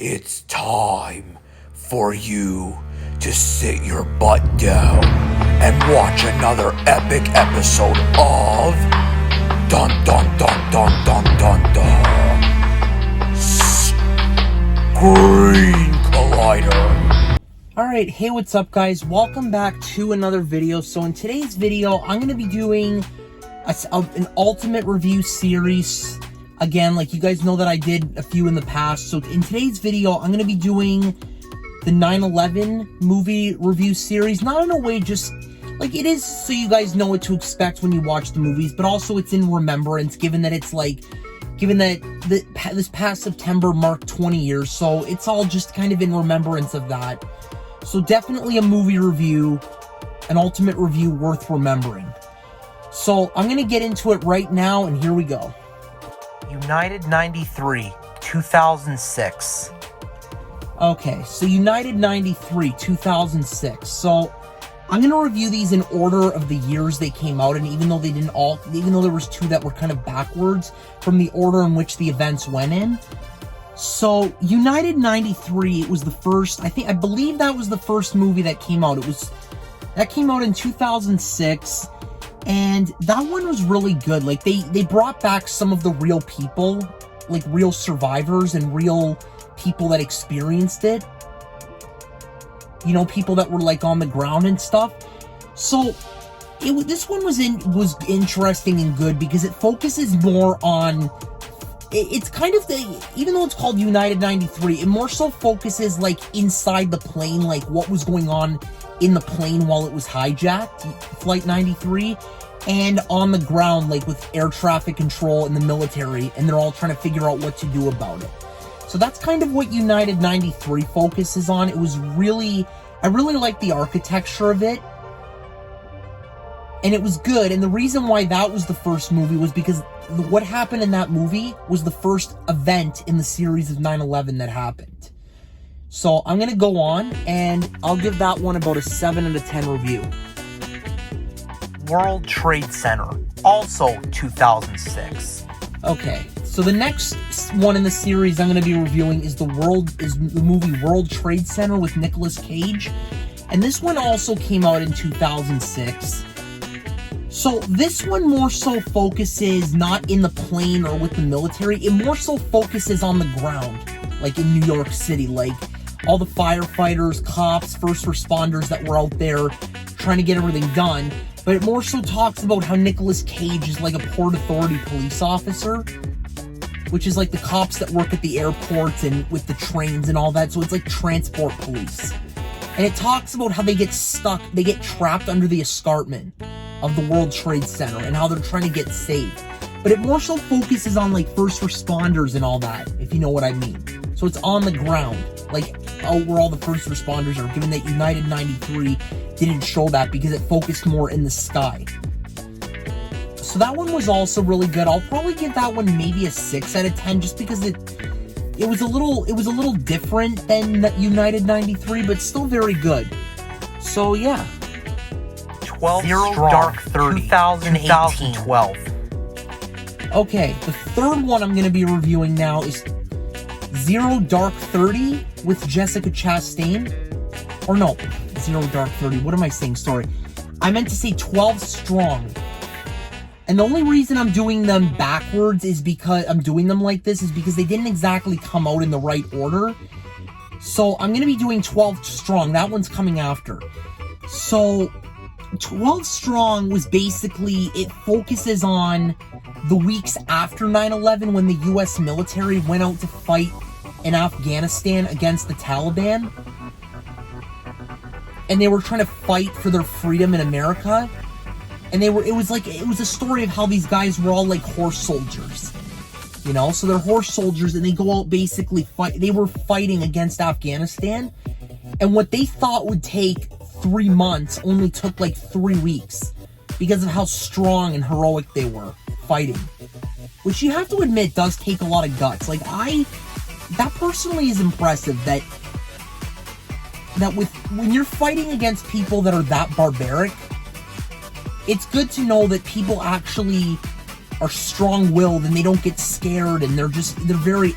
It's time for you to sit your butt down and watch another epic episode of Dun Dun Dun Dun Dun Dun Dun Screen Collider. Alright, hey, what's up guys? Welcome back to another video. So in today's video, I'm going to be doing an ultimate review series. Again, like you guys know that I did a few in the past. So in today's video, I'm going to be doing the 9/11 movie review series. Not in a way just like it is so you guys know what to expect when you watch the movies, but also it's in remembrance, given that this past September marked 20 years. So it's all just kind of in remembrance of that. So definitely a movie review, an ultimate review worth remembering. So I'm going to get into it right now, and here we go. United 93, 2006. Okay, so United 93, 2006. So I'm going to review these in order of the years they came out, and even though there was two that were kind of backwards from the order in which the events went in. So United 93, it was the first, I believe that was the first movie that came out. That came out in 2006. And that one was really good. Like, they brought back some of the real people, like real survivors and real people that experienced it. You know, people that were like on the ground and stuff. So this one was interesting and good because it focuses more on, it's kind of even though it's called United 93, it more so focuses like inside the plane, like what was going on in the plane while it was hijacked, Flight 93, and on the ground, like with air traffic control and the military, and they're all trying to figure out what to do about it. So that's kind of what United 93 focuses on. It was I really liked the architecture of it, and it was good. And the reason why that was the first movie was because what happened in that movie was the first event in the series of 9/11 that happened. So I'm going to go on, and I'll give that one about a 7 out of 10 review. World Trade Center, also 2006. Okay, so the next one in the series I'm going to be reviewing is the movie World Trade Center with Nicolas Cage. And this one also came out in 2006. So this one more so focuses not in the plane or with the military. It more so focuses on the ground, like in New York City, like all the firefighters, cops, first responders that were out there trying to get everything done. But it more so talks about how Nicolas Cage is like a Port Authority police officer, which is like the cops that work at the airports and with the trains and all that. So it's like transport police. And it talks about how they get trapped under the escarpment of the World Trade Center and how they're trying to get saved. But it more so focuses on like first responders and all that, if you know what I mean. So it's on the ground, like out where all the first responders are, given that United 93 didn't show that because it focused more in the sky. So that one was also really good. I'll probably give that one maybe a 6 out of 10 just because it was a little different than United 93, but still very good. So yeah. 12 Zero Strong, Dark 30, 2012. Okay, the third one I'm going to be reviewing now is Zero Dark 30 with Jessica Chastain. Or no, Zero Dark 30. What am I saying? Sorry. I meant to say 12 Strong. And the only reason I'm doing them backwards is because I'm doing them like this is because they didn't exactly come out in the right order. So I'm going to be doing 12 Strong. That one's coming after. So 12 Strong was basically, it focuses on the weeks after 9/11 when the U.S. military went out to fight in Afghanistan against the Taliban. And they were trying to fight for their freedom in America. And it was a story of how these guys were all like horse soldiers. You know, so they're horse soldiers and they go out basically fight. They were fighting against Afghanistan. And what they thought would take 3 months only took like 3 weeks because of how strong and heroic they were fighting. Which you have to admit does take a lot of guts. Like that personally is impressive that when you're fighting against people that are that barbaric, it's good to know that people actually are strong-willed and they don't get scared and they're very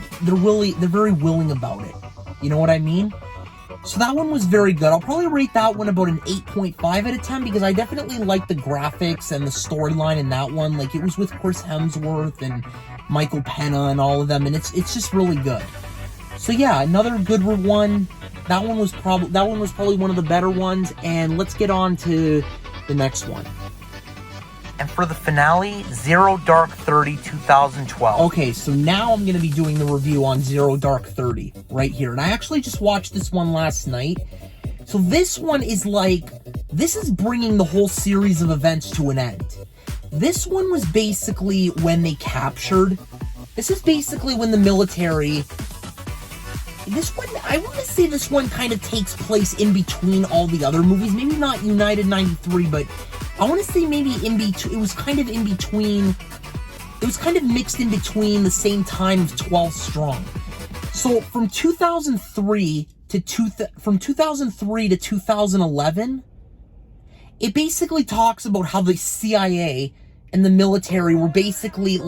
willing about it. You know what I mean? So that one was very good. I'll probably rate that one about an 8.5 out of 10 because I definitely liked the graphics and the storyline in that one. Like, it was with Chris Hemsworth and Michael Pena and all of them, and it's just really good. So yeah, another good one. That one was probably one of the better ones, and let's get on to the next one. And for the finale, Zero Dark 30 2012. Okay, so now I'm going to be doing the review on Zero Dark 30 right here. And I actually just watched this one last night. So this one is this is bringing the whole series of events to an end. This one was basically when they captured. This is basically when the military... This one, I want to say this one kind of takes place in between all the other movies. Maybe not United 93, but I want to say maybe in between. It was kind of in between. It was kind of mixed in between the same time of 12 Strong. So from 2003 to 2011, it basically talks about how the CIA and the military were basically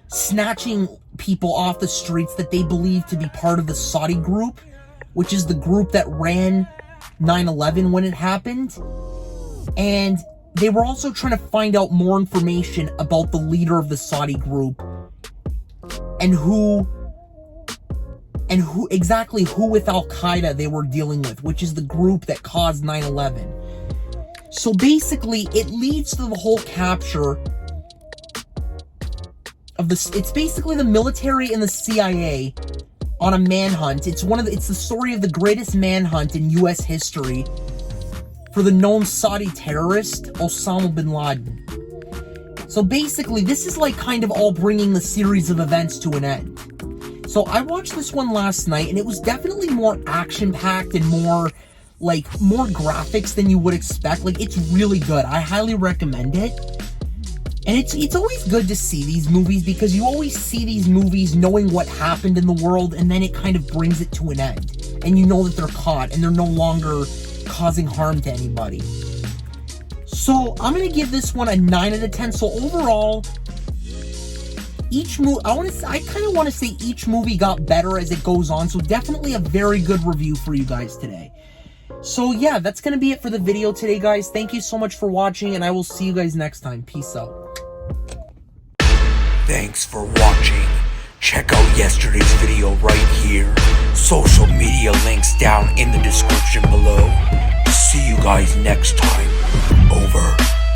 snatching people off the streets that they believed to be part of the Saudi group, which is the group that ran 9/11 when it happened. And they were also trying to find out more information about the leader of the Saudi group and who exactly with Al-Qaeda they were dealing with, which is the group that caused 9/11. So basically, it leads to the whole capture of this. It's basically the military and the CIA on a manhunt. It's the story of the greatest manhunt in U.S. history for the known Saudi terrorist Osama bin Laden. So basically, this is kind of all bringing the series of events to an end. So I watched this one last night, and it was definitely more action-packed and more graphics than you would expect. It's really good. I highly recommend it. And it's always good to see these movies because you always see these movies knowing what happened in the world, and then it kind of brings it to an end. And you know that they're caught and they're no longer causing harm to anybody. So I'm going to give this one a 9 out of 10. So overall, each movie, I kind of want to say each movie got better as it goes on. So definitely a very good review for you guys today. So yeah, that's going to be it for the video today, guys. Thank you so much for watching, and I will see you guys next time. Peace out. Thanks for watching. Check out yesterday's video right here. Social media links down in the description below. See you guys next time. Over.